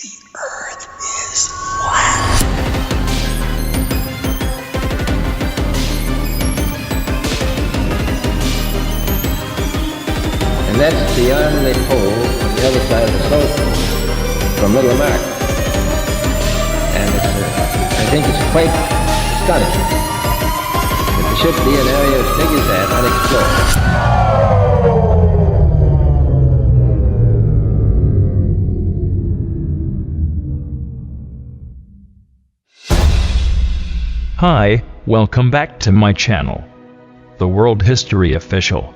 Earth is flat. And that's the only pole on the other side of the South Pole from Little Mark. And I think it's quite astonishing that there should be an area as big as that unexplored. Hi, welcome back to my channel, The World History Official.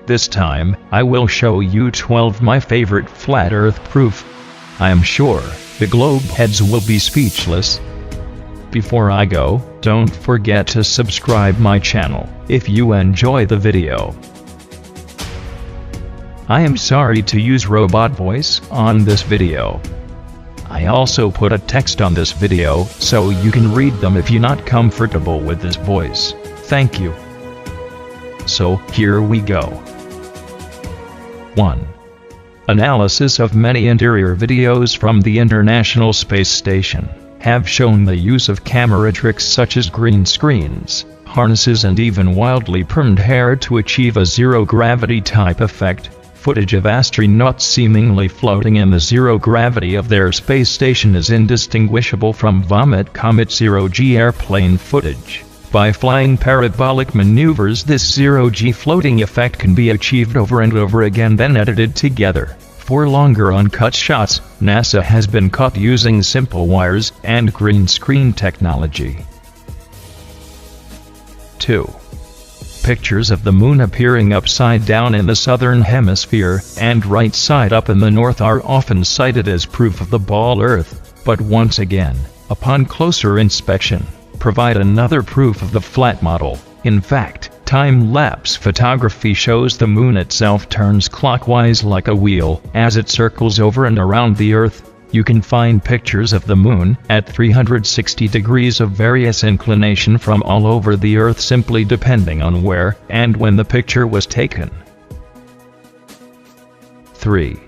This time, I will show you 12 my favorite flat earth proof. I am sure the globe heads will be speechless. Before I go, don't forget to subscribe my channel if you enjoy the video. I am sorry to use robot voice on this video. I also put a text on this video so you can read them if you're not comfortable with this voice. Thank you. So, here we go. 1. Analysis of many interior videos from the International Space Station have shown the use of camera tricks such as green screens, harnesses and even wildly permed hair to achieve a zero-gravity type effect. Footage of astronauts seemingly floating in the zero gravity of their space station is indistinguishable from Vomit Comet Zero-G airplane footage. By flying parabolic maneuvers, this zero-G floating effect can be achieved over and over again, then edited together. For longer uncut shots, NASA has been caught using simple wires and green screen technology. 2. Pictures of the moon appearing upside down in the southern hemisphere and right side up in the north are often cited as proof of the ball Earth, but once again, upon closer inspection, provide another proof of the flat model. In fact, time-lapse photography shows the moon itself turns clockwise like a wheel as it circles over and around the Earth. You can find pictures of the moon at 360 degrees of various inclination from all over the Earth, simply depending on where and when the picture was taken. 3.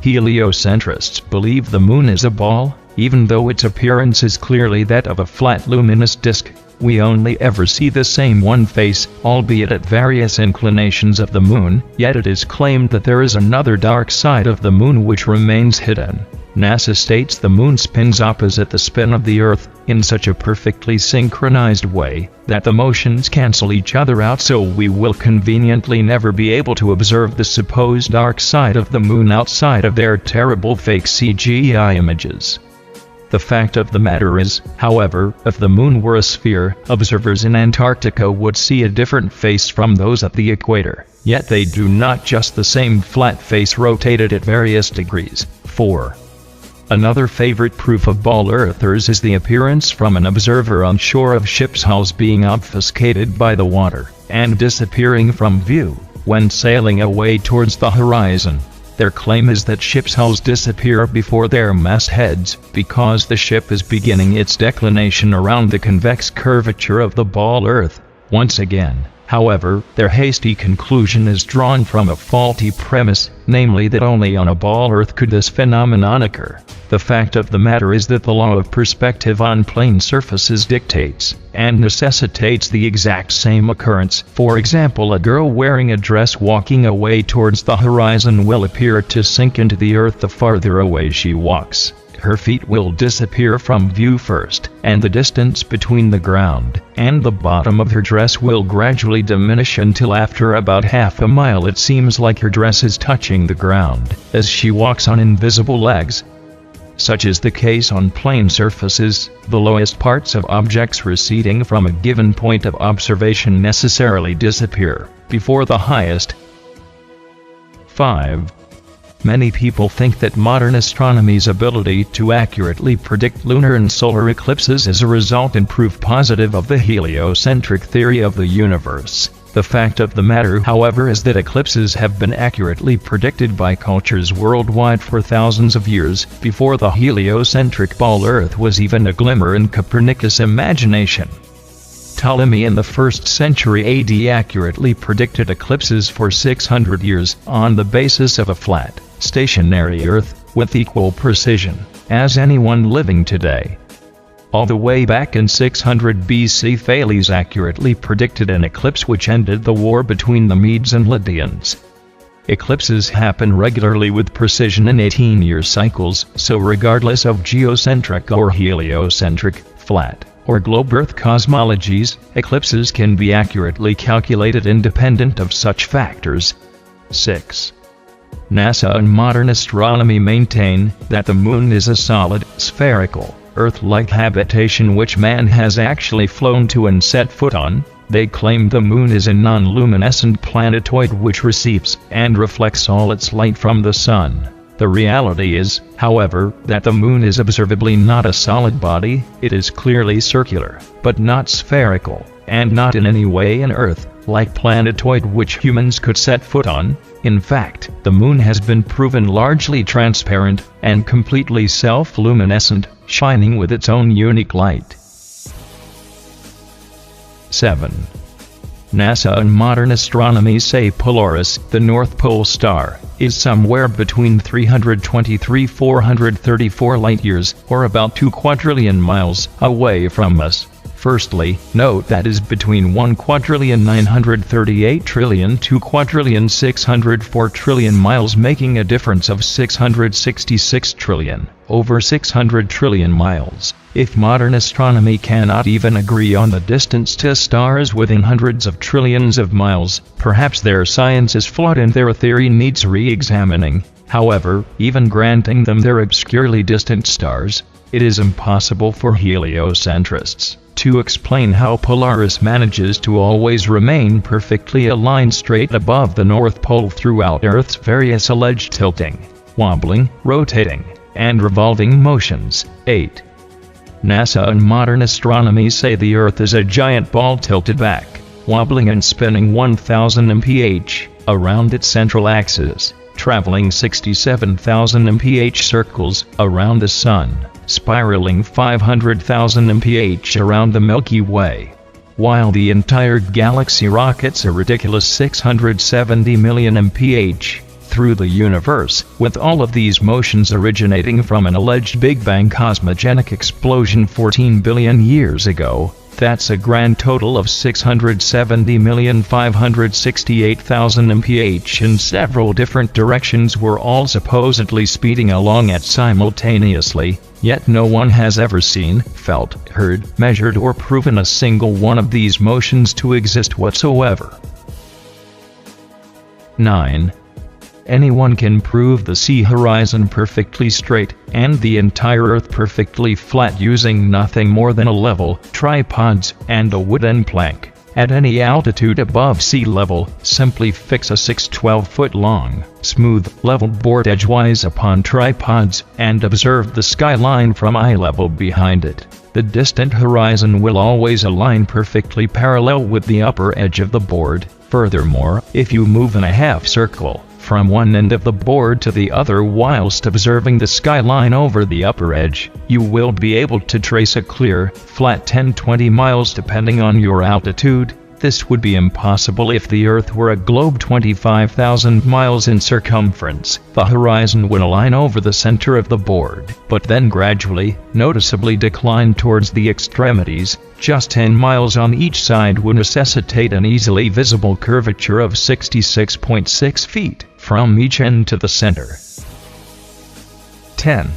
Heliocentrists believe the moon is a ball, even though its appearance is clearly that of a flat luminous disk. We only ever see the same one face, albeit at various inclinations of the moon, yet it is claimed that there is another dark side of the moon which remains hidden. NASA states the moon spins opposite the spin of the Earth, in such a perfectly synchronized way, that the motions cancel each other out, so we will conveniently never be able to observe the supposed dark side of the moon outside of their terrible fake CGI images. The fact of the matter is, however, if the moon were a sphere, observers in Antarctica would see a different face from those at the equator, yet they do not, just the same flat face rotated at various degrees. 4. Another favorite proof of ball earthers is the appearance from an observer on shore of ships' hulls being obfuscated by the water and disappearing from view when sailing away towards the horizon. Their claim is that ships' hulls disappear before their mastheads because the ship is beginning its declination around the convex curvature of the ball Earth. Once again, however, their hasty conclusion is drawn from a faulty premise, namely that only on a ball Earth could this phenomenon occur. The fact of the matter is that the law of perspective on plane surfaces dictates and necessitates the exact same occurrence. For example, a girl wearing a dress walking away towards the horizon will appear to sink into the Earth the farther away she walks. Her feet will disappear from view first, and the distance between the ground and the bottom of her dress will gradually diminish until after about half a mile it seems like her dress is touching the ground as she walks on invisible legs. Such is the case on plane surfaces. The lowest parts of objects receding from a given point of observation necessarily disappear before the highest. 5. Many people think that modern astronomy's ability to accurately predict lunar and solar eclipses is a result and proof positive of the heliocentric theory of the universe. The fact of the matter, however, is that eclipses have been accurately predicted by cultures worldwide for thousands of years, before the heliocentric ball Earth was even a glimmer in Copernicus' imagination. Ptolemy in the 1st century AD accurately predicted eclipses for 600 years on the basis of a flat, stationary Earth. with equal precision as anyone living today. All the way back in 600 BC, Thales accurately predicted an eclipse which ended the war between the Medes and Lydians. Eclipses happen regularly with precision in 18-year cycles, so regardless of geocentric or heliocentric, flat, or globe Earth cosmologies, eclipses can be accurately calculated independent of such factors. 6. NASA and modern astronomy maintain that the Moon is a solid, spherical, Earth-like habitation which man has actually flown to and set foot on. They claim the Moon is a non-luminescent planetoid which receives and reflects all its light from the Sun. The reality is, however, that the Moon is observably not a solid body. It is clearly circular, but not spherical, and not in any way an Earth-like planetoid which humans could set foot on. In fact, the Moon has been proven largely transparent and completely self-luminescent, shining with its own unique light. 7. NASA and modern astronomy say Polaris, the North Pole star, is somewhere between 323–434 light-years, or about 2 quadrillion miles, away from us. Firstly, note that is between 1,938,000,000,000,000–2 quadrillion–604,000,000,000 miles, making a difference of 666 trillion, over 600 trillion miles. If modern astronomy cannot even agree on the distance to stars within hundreds of trillions of miles, perhaps their science is flawed and their theory needs re-examining. However, even granting them their obscurely distant stars, it is impossible for heliocentrists to explain how Polaris manages to always remain perfectly aligned straight above the North Pole throughout Earth's various alleged tilting, wobbling, rotating, and revolving motions. 8. NASA and modern astronomy say the Earth is a giant ball tilted back, wobbling and spinning 1000 mph around its central axis, traveling 67,000 mph circles around the Sun, spiraling 500,000 mph around the Milky Way, while the entire galaxy rockets a ridiculous 670 million mph through the universe, with all of these motions originating from an alleged Big Bang cosmogenic explosion 14 billion years ago. That's a grand total of 670,568,000 mph in several different directions. We're all supposedly speeding along at simultaneously, yet no one has ever seen, felt, heard, measured, or proven a single one of these motions to exist whatsoever. 9. Anyone can prove the sea horizon perfectly straight, and the entire Earth perfectly flat using nothing more than a level, tripods, and a wooden plank. At any altitude above sea level, simply fix a 6–12-foot-long, smooth, leveled board edgewise upon tripods, and observe the skyline from eye level behind it. The distant horizon will always align perfectly parallel with the upper edge of the board. Furthermore, if you move in a half circle from one end of the board to the other whilst observing the skyline over the upper edge, you will be able to trace a clear, flat 10–20 miles depending on your altitude. This would be impossible if the Earth were a globe 25,000 miles in circumference. The horizon would align over the center of the board, but then gradually, noticeably decline towards the extremities. Just 10 miles on each side would necessitate an easily visible curvature of 66.6 feet from each end to the center. 10.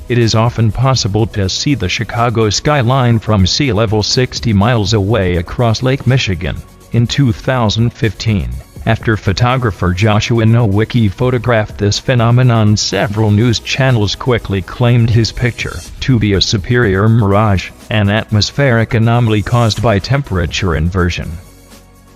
It is often possible to see the Chicago skyline from sea level 60 miles away across Lake Michigan. In 2015, after photographer Joshua Nowicki photographed this phenomenon, several news channels quickly claimed his picture to be a superior mirage, an atmospheric anomaly caused by temperature inversion.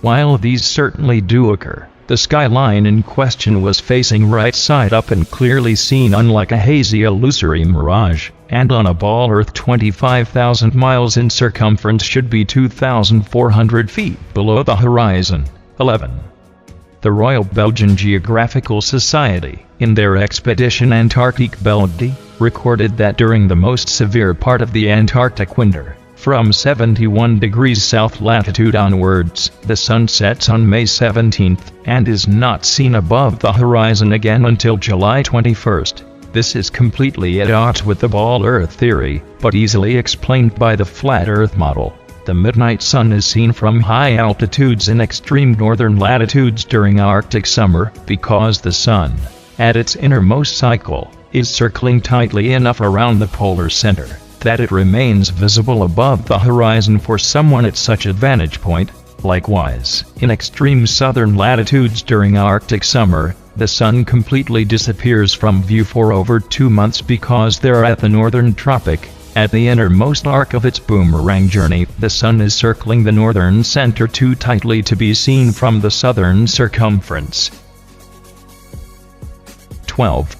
While these certainly do occur, the skyline in question was facing right side up and clearly seen, unlike a hazy illusory mirage, and on a ball Earth 25,000 miles in circumference should be 2,400 feet below the horizon. 11. The Royal Belgian Geographical Society, in their Expedition Antarctique Belgique, recorded that during the most severe part of the Antarctic winter, from 71 degrees south latitude onwards, the sun sets on May 17th, and is not seen above the horizon again until July 21st. This is completely at odds with the ball Earth theory, but easily explained by the flat Earth model. The midnight sun is seen from high altitudes in extreme northern latitudes during Arctic summer because the sun, at its innermost cycle, is circling tightly enough around the polar center that it remains visible above the horizon for someone at such a vantage point. Likewise, in extreme southern latitudes during Arctic summer, the sun completely disappears from view for over 2 months because they're at the northern tropic. At the innermost arc of its boomerang journey, the sun is circling the northern center too tightly to be seen from the southern circumference. 12.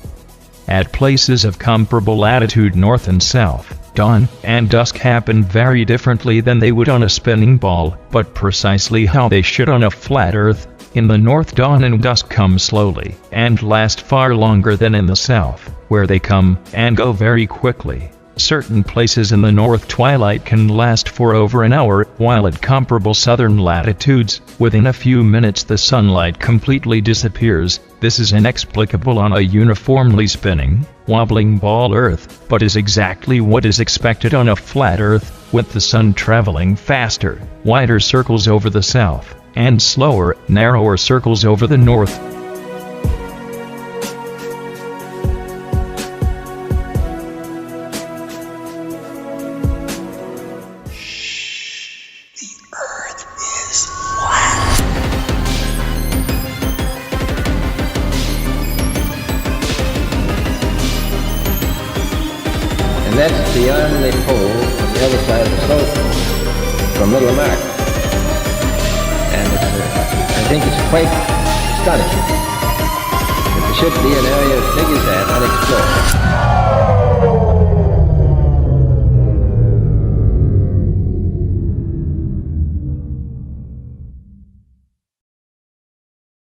At places of comparable latitude north and south, dawn and dusk happen very differently than they would on a spinning ball, but precisely how they should on a flat Earth. In the north, dawn and dusk come slowly and last far longer than in the south, where they come and go very quickly. Certain places in the north, twilight can last for over an hour, while at comparable southern latitudes, within a few minutes the sunlight completely disappears. This is inexplicable on a uniformly spinning, wobbling ball Earth, but is exactly what is expected on a flat Earth, with the sun traveling faster, wider circles over the south, and slower, narrower circles over the north. The Earth is flat. And that's beyond the pole on the other side of the slope from Little Mark. And I think it's quite astonishing that there should be an area as big as that on a